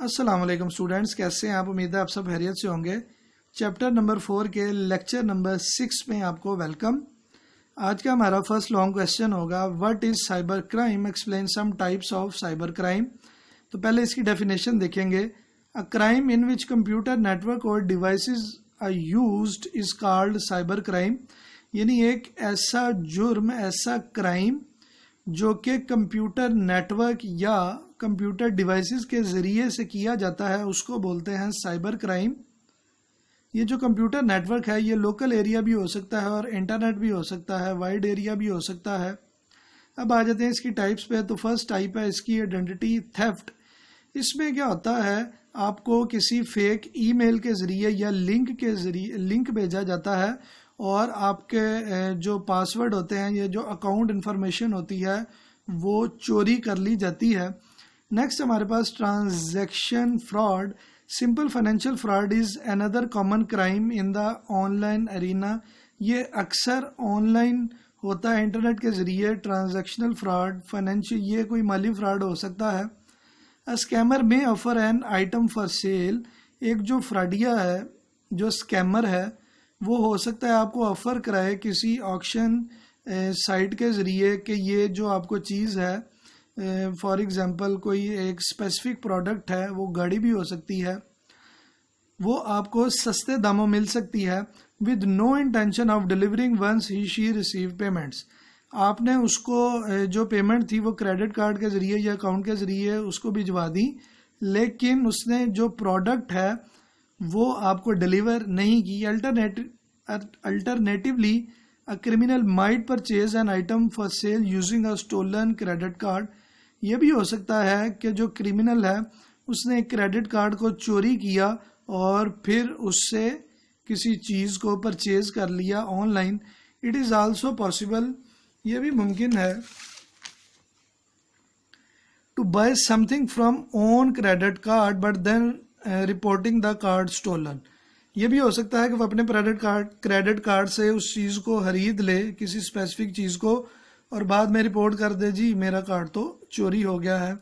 अस्सलाम वालेकुम स्टूडेंट्स, कैसे हैं आप? उम्मीद है आप सब खैरियत से होंगे। चैप्टर नंबर 4 के लेक्चर नंबर 6 में आपको वेलकम। आज का हमारा फर्स्ट लॉन्ग क्वेश्चन होगा, what is cyber crime, explain some types of cyber crime. तो पहले इसकी डेफिनेशन देखेंगे। A crime in which computer network और devices are used is called cyber crime. यानी एक ऐसा जुर्म, ऐसा क्राइम जो कि कंप्यूटर नेटवर्क या कंप्यूटर डिवाइसेस के ज़रिए से किया जाता है, उसको बोलते हैं साइबर क्राइम। ये जो कंप्यूटर नेटवर्क है ये लोकल एरिया भी हो सकता है और इंटरनेट भी हो सकता है, वाइड एरिया भी हो सकता है। अब आ जाते हैं इसकी टाइप्स पे। तो फर्स्ट टाइप है इसकी आइडेंटिटी थेफ्ट। इसमें क्या होता है, आपको किसी फेक ईमेल के ज़रिए या लिंक के ज़रिए लिंक भेजा जाता है और आपके जो पासवर्ड होते हैं, ये जो अकाउंट इन्फॉर्मेशन होती है वो चोरी कर ली जाती है। नेक्स्ट हमारे पास transaction fraud. Simple financial fraud is another common crime in the online arena. ये अक्सर ऑनलाइन होता है, इंटरनेट के ज़रिए। ट्रांजैक्शनल फ्रॉड, फाइनेंशियल, ये कोई माली फ्रॉड हो सकता है। अ स्कैमर में offer N item for cell. एक जो फ्रॉडिया है, जो स्कैमर है, वो हो सकता है आपको ऑफ़र कराए किसी ऑक्शन साइट के ज़रिए कि ये जो आपको चीज़ है, फॉर एग्ज़ाम्पल कोई एक स्पेसिफिक प्रोडक्ट है, वो गाड़ी भी हो सकती है, वो आपको सस्ते दामों मिल सकती है with no intention of delivering once he she receive payments. आपने उसको जो पेमेंट थी वो क्रेडिट कार्ड के ज़रिए या अकाउंट के ज़रिए उसको भिजवा दी, लेकिन उसने जो प्रोडक्ट है वो आपको डिलीवर नहीं की। Alternatively a criminal might purchase an item for sale using a stolen credit card. ये भी हो सकता है कि जो क्रिमिनल है उसने एक क्रेडिट कार्ड को चोरी किया और फिर उससे किसी चीज़ को परचेज कर लिया online. It is also possible, ये भी मुमकिन है, to buy something from own credit card but then reporting the card stolen. ये भी हो सकता है कि वो अपने क्रेडिट कार्ड से उस चीज़ को खरीद ले, किसी स्पेसिफिक चीज़ को, और बाद में रिपोर्ट कर दे, जी मेरा कार्ड तो चोरी हो गया है।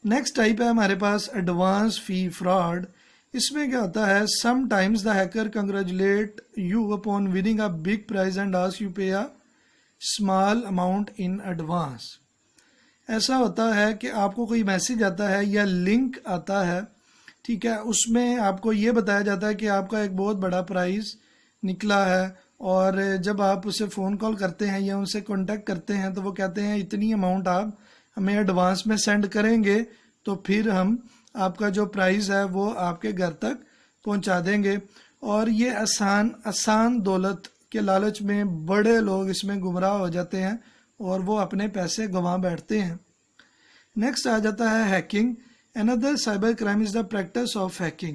नेक्स्ट टाइप है हमारे पास एडवांस फी फ्रॉड। इसमें क्या होता है, sometimes the hacker congratulate you upon winning a big prize and ask you pay a small amount in advance. ऐसा होता है कि आपको कोई मैसेज आता है या लिंक आता है, ठीक है, उसमें आपको ये बताया जाता है कि आपका एक बहुत बड़ा प्राइज़ निकला है, और जब आप उसे फ़ोन कॉल करते हैं या उनसे कांटेक्ट करते हैं तो वो कहते हैं इतनी अमाउंट आप हमें एडवांस में सेंड करेंगे तो फिर हम आपका जो प्राइस है वो आपके घर तक पहुंचा देंगे। और ये आसान दौलत के लालच में बड़े लोग इसमें गुमराह हो जाते हैं और वो अपने पैसे गंवा बैठते हैं। नेक्स्ट आ जाता है hacking. Another cyber crime is the practice of hacking.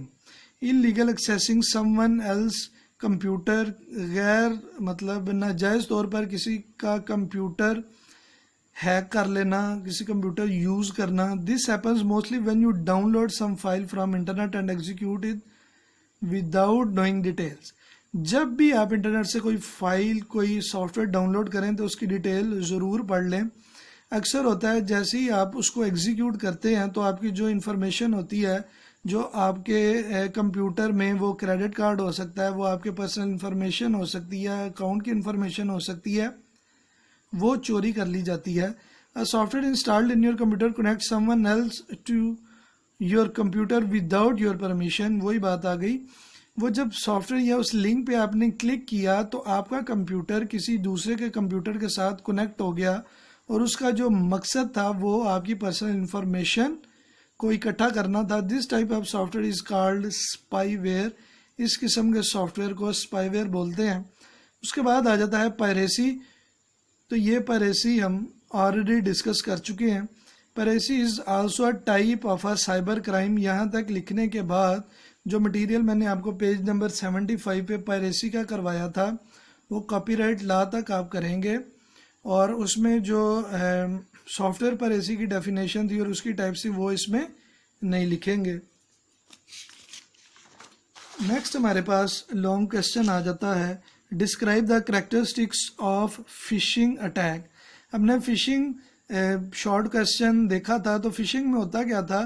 Illegal accessing someone else computer, गैर मतलब नाजायज़ तौर पर किसी का कंप्यूटर हैक कर लेना, किसी कंप्यूटर यूज़ करना। This happens mostly when you download some file from internet and execute it without knowing details. जब भी आप इंटरनेट से कोई फाइल, कोई सॉफ्टवेयर डाउनलोड करें तो उसकी डिटेल ज़रूर पढ़ लें। अक्सर होता है जैसे ही आप उसको एग्जीक्यूट करते हैं तो आपकी जो इन्फॉर्मेशन होती है, जो आपके कंप्यूटर में, वो क्रेडिट कार्ड हो सकता है, वो आपके पर्सनल इन्फॉर्मेशन हो सकती है, अकाउंट की इन्फॉर्मेशन हो सकती है, वो चोरी कर ली जाती है। A software installed in your computer connect someone else to your computer without your permission. वही बात आ गई, वो जब सॉफ्टवेयर या उस लिंक पे आपने क्लिक किया तो आपका कंप्यूटर किसी दूसरे के कंप्यूटर के साथ कनेक्ट हो गया और उसका जो मकसद था वो आपकी पर्सनल इंफॉर्मेशन को इकट्ठा करना था। This type of software is called spyware. इस किस्म के सॉफ्टवेयर को स्पाईवेयर बोलते हैं। उसके बाद आ जाता है पायरेसी। तो ये पायरेसी हम ऑलरेडी डिस्कस कर चुके हैं। Piracy is also a type of a cyber crime. यहाँ तक लिखने के बाद जो मटेरियल मैंने आपको पेज नंबर 75 पे पायरेसी का करवाया था वो कॉपीराइट लॉ तक आप करेंगे, और उसमें जो सॉफ्टवेयर पर ऐसी की डेफिनेशन थी और उसकी टाइप सी वो इसमें नहीं लिखेंगे। नेक्स्ट हमारे पास लॉन्ग क्वेश्चन आ जाता है, describe the characteristics of phishing attack. हमने फिशिंग शॉर्ट क्वेश्चन देखा था, तो फिशिंग में होता क्या था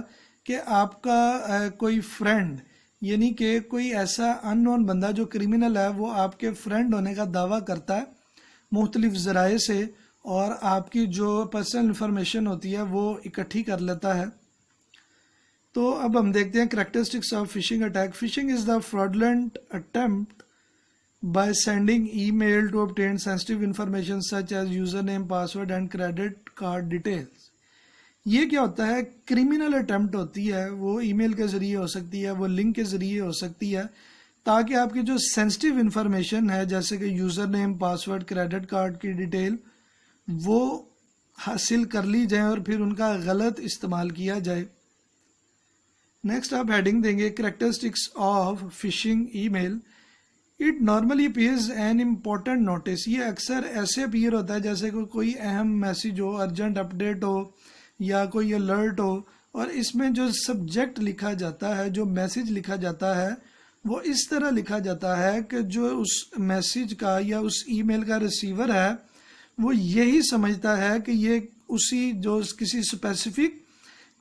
कि आपका कोई फ्रेंड यानी कि कोई ऐसा अननोन बंदा जो क्रिमिनल है वो आपके फ्रेंड होने का दावा करता है मुख्तलिफ ज़राए से, और आपकी जो पर्सनल इंफॉर्मेशन होती है वो इकट्ठी कर लेता है। तो अब हम देखते हैं characteristics of phishing attack. Fishing is the fraudulent attempt by sending email to obtain sensitive information such as username, password and credit card details। ये क्या होता है, क्रिमिनल अटेम्प्ट होती है, वो ईमेल के ज़रिए हो सकती है, वो लिंक के ज़रिए हो सकती है, ताकि आपकी जो सेंसिटिव इंफॉर्मेशन है जैसे कि user name, password, credit card की डिटेल वो हासिल कर ली जाए और फिर उनका गलत इस्तेमाल किया जाए। नेक्स्ट आप हेडिंग देंगे characteristics of phishing email. It normally appears an important notice. ये अक्सर ऐसे अपीयर होता है जैसे कोई अहम मैसेज हो, अर्जेंट अपडेट हो या कोई अलर्ट हो, और इसमें जो सब्जेक्ट लिखा जाता है, जो मैसेज लिखा जाता है वो इस तरह लिखा जाता है कि जो उस मैसेज का या उस ईमेल का रिसीवर है वो यही समझता है कि ये उसी जो किसी स्पेसिफिक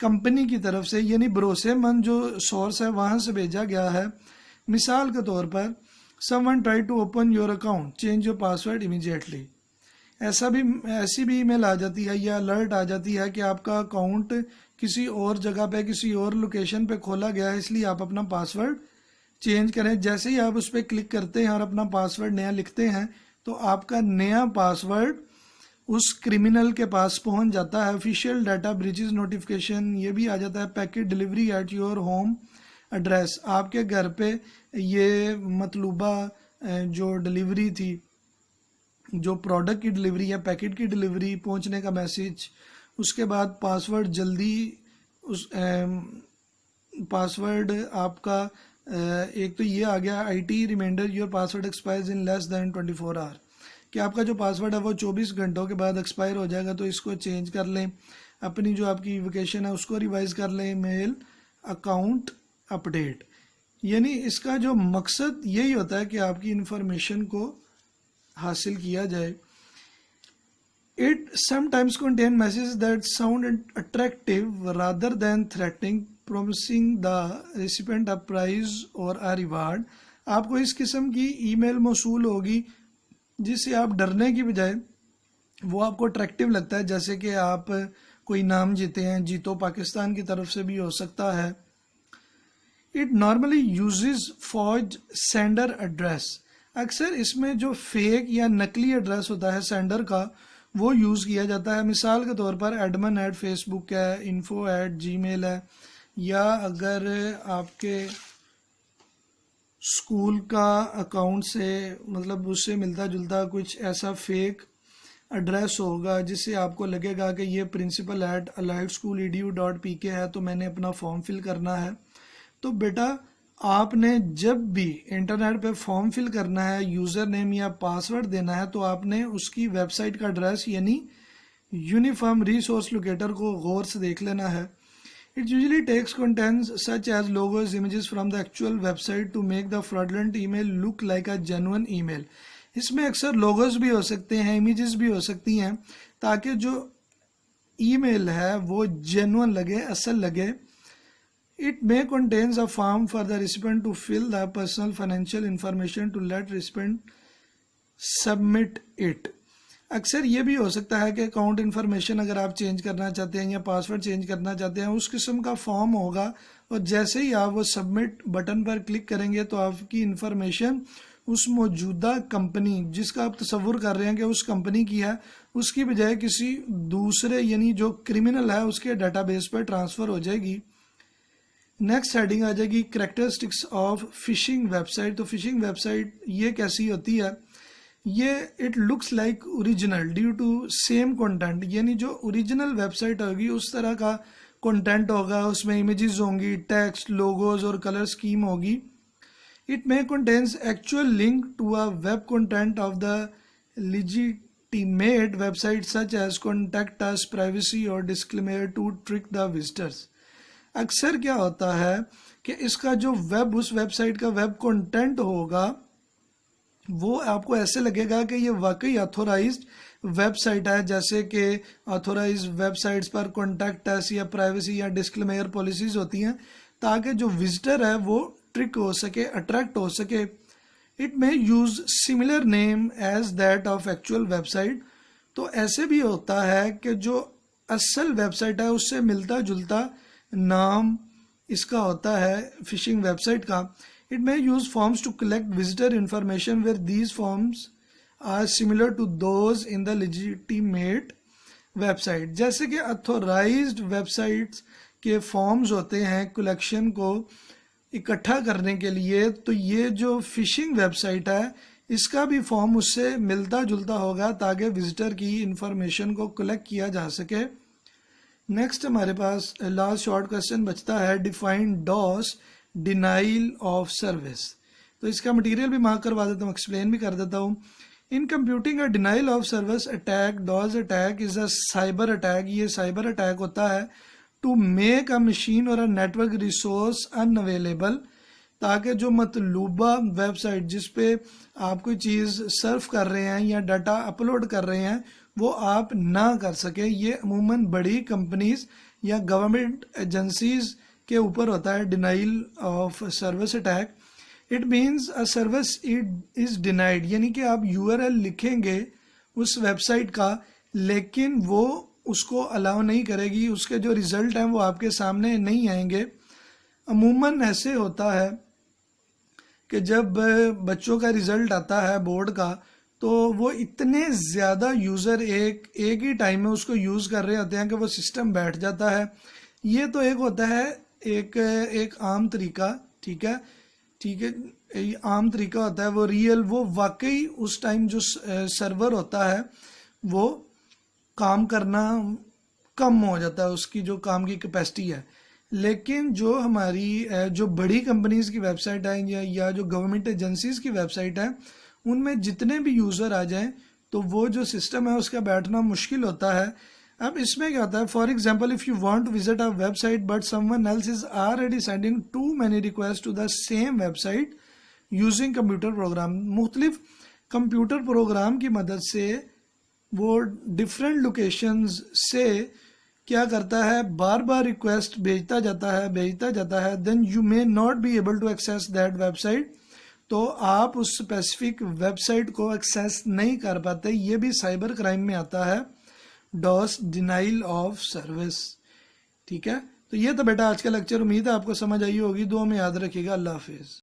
कंपनी की तरफ से यानी भरोसेमंद जो सोर्स है वहाँ से भेजा गया है। मिसाल के तौर पर someone try to open your account, change your password immediately। ऐसी भी ईमेल आ जाती है या अलर्ट आ जाती है कि आपका अकाउंट किसी और जगह पे, किसी और लोकेशन पे खोला गया है, इसलिए आप अपना पासवर्ड चेंज करें। जैसे ही आप उस पर क्लिक करते हैं और अपना पासवर्ड नया लिखते हैं तो आपका नया पासवर्ड उस क्रिमिनल के पास पहुंच जाता है। ऑफिशियल डाटा ब्रीचेस नोटिफिकेशन ये भी आ जाता है। Packet delivery at your home address, आपके घर पे ये मतलूबा जो डिलीवरी थी, जो प्रोडक्ट की डिलीवरी या पैकेट की डिलीवरी पहुंचने का मैसेज, उसके बाद पासवर्ड जल्दी उस पासवर्ड आपका एक तो ये आ गया IT reminder your password expires in less than 24 hour, कि आपका जो पासवर्ड है वो 24 घंटों के बाद एक्सपायर हो जाएगा, तो इसको चेंज कर लें। अपनी जो आपकी वेकेशन है उसको रिवाइज कर लें। मेल अकाउंट अपडेट, यानी इसका जो मकसद यही होता है कि आपकी इंफॉर्मेशन को हासिल किया जाए। It sometimes contain message that sound attractive rather than threatening, promising the recipient a prize or a reward. आपको इस किस्म की ईमेल मौसूल होगी जिससे आप डरने की बजाय वो आपको अट्रैक्टिव लगता है, जैसे कि आप कोई नाम जीते हैं, जीतो पाकिस्तान की तरफ से भी हो सकता है। It normally uses forge sender address, अक्सर इसमें जो फेक या नकली एड्रेस होता है सेंडर का वो यूज़ किया जाता है। मिसाल के तौर पर admin@facebook है, info@gmail है, या अगर आपके स्कूल का अकाउंट से मतलब उससे मिलता जुलता कुछ ऐसा फेक एड्रेस होगा जिससे आपको लगेगा कि ये principal@alliedschooledu.pk है, तो मैंने अपना फॉर्म फिल करना है। तो बेटा आपने जब भी इंटरनेट पे फॉर्म फिल करना है, यूज़र नेम या पासवर्ड देना है, तो आपने उसकी वेबसाइट का एड्रेस यानी यूनिफॉर्म रिसोर्स लोकेटर को गौर से देख लेना है। It usually takes contents such as logos images from the actual website to make the fraudulent email look like a genuine email. इसमें अक्सर लोगोज भी हो सकते हैं, इमेजेस भी हो सकती हैं, ताकि जो ईमेल है वो जेन्युइन लगे, असल लगे। It may contains a form for the recipient to fill the personal financial information to let recipient submit it। अक्सर ये भी हो सकता है कि अकाउंट इन्फॉर्मेशन अगर आप चेंज करना चाहते हैं या पासवर्ड चेंज करना चाहते हैं, उस किस्म का फॉर्म होगा, और जैसे ही आप वो सबमिट बटन पर क्लिक करेंगे तो आपकी इन्फॉर्मेशन उस मौजूदा कंपनी जिसका आप तस्वुर कर रहे हैं कि उस कंपनी की है, उसकी बजाय किसी दूसरे यानी जो क्रिमिनल है उसके डाटाबेस पर ट्रांसफ़र हो जाएगी। नेक्स्ट हेडिंग आ जाएगी करैक्टरिस्टिक्स ऑफ फिशिंग वेबसाइट। तो फिशिंग वेबसाइट ये कैसी होती है, ये it looks like original due to same content, यानी जो ओरिजिनल वेबसाइट होगी उस तरह का कंटेंट होगा, उसमें इमेजेस होंगी, टेक्स्ट, लोगोज और कलर स्कीम होगी। It may contains actual link to a web content of the legitimate website such as contact us, privacy और disclaimer to trick the visitors। अक्सर क्या होता है कि इसका जो उस वेबसाइट का वेब कंटेंट होगा वो आपको ऐसे लगेगा कि ये वाकई ऑथोराइज्ड वेबसाइट है, जैसे कि ऑथोराइज वेबसाइट्स पर कॉन्टैक्ट अस या प्राइवेसी या डिस्क्लेमेयर पॉलिसीज होती हैं, ताकि जो विजिटर है वो ट्रिक हो सके, अट्रैक्ट हो सके। It may use similar name as that of actual website. तो ऐसे भी होता है कि जो असल वेबसाइट है उससे मिलता जुलता नाम इसका होता है फिशिंग वेबसाइट का। It may use forms to collect visitor information where these forms are similar to those in the legitimate website. जैसे कि अथोराइज्ड वेबसाइट्स के फॉर्म्स होते हैं कलेक्शन को इकट्ठा करने के लिए, तो ये जो फिशिंग वेबसाइट है इसका भी फॉर्म उससे मिलता जुलता होगा ताकि विजिटर की इंफॉर्मेशन को कलेक्ट किया जा सके। नेक्स्ट हमारे पास लास्ट शॉर्ट क्वेश्चन बचता है, define DoS denial of service. तो इसका मटेरियल भी मार्क करवा देता हूँ, एक्सप्लेन भी कर देता हूँ। In computing a denial of service attack, DoS attack is a cyber attack. ये साइबर अटैक होता है टू मेक अ मशीन और अ नेटवर्क रिसोर्स अनअवेलेबल, ताकि जो मतलूबा वेबसाइट जिस पे आप कोई चीज़ सर्व कर रहे हैं या डाटा अपलोड कर रहे हैं वो आप ना कर सके। ये अमूमन बड़ी कंपनीज या गवर्नमेंट एजेंसीज के ऊपर होता है denial of service attack. It means a service is denied, यानी कि आप यूआरएल लिखेंगे उस वेबसाइट का, लेकिन वो उसको अलाउ नहीं करेगी, उसके जो रिजल्ट हैं वो आपके सामने नहीं आएंगे। अमूमन ऐसे होता है कि जब बच्चों का रिजल्ट आता है बोर्ड का, तो वो इतने ज़्यादा यूज़र एक ही टाइम में उसको यूज़ कर रहे होते हैं कि वो सिस्टम बैठ जाता है। ये तो एक होता है एक आम तरीका, ठीक है, आम तरीका होता है, वो रियल, वो वाकई उस टाइम जो सर्वर होता है वो काम करना कम हो जाता है, उसकी जो काम की कैपेसिटी है। लेकिन जो हमारी जो बड़ी कंपनीज की वेबसाइट है या जो गवर्नमेंट एजेंसीज की वेबसाइट है, उनमें जितने भी यूज़र आ जाएं तो वो जो सिस्टम है उसका बैठना मुश्किल होता है। अब इसमें क्या होता है, for example if you want to visit a website but someone else is already sending too many request to the same website using computer program. मुख्तलिफ कंप्यूटर प्रोग्राम की मदद से वो डिफरेंट लोकेशंस से क्या करता है, बार बार रिक्वेस्ट भेजता जाता है। Then you may not be able to access that website, तो आप उस स्पेसिफिक वेबसाइट को एक्सेस नहीं कर पाते। ये भी साइबर क्राइम में आता है, डॉस डिनाइल ऑफ सर्विस। ठीक है, तो ये तो बेटा आज का लेक्चर, उम्मीद है आपको समझ आई होगी। दुआ में याद रखिएगा। अल्लाह हाफिज़।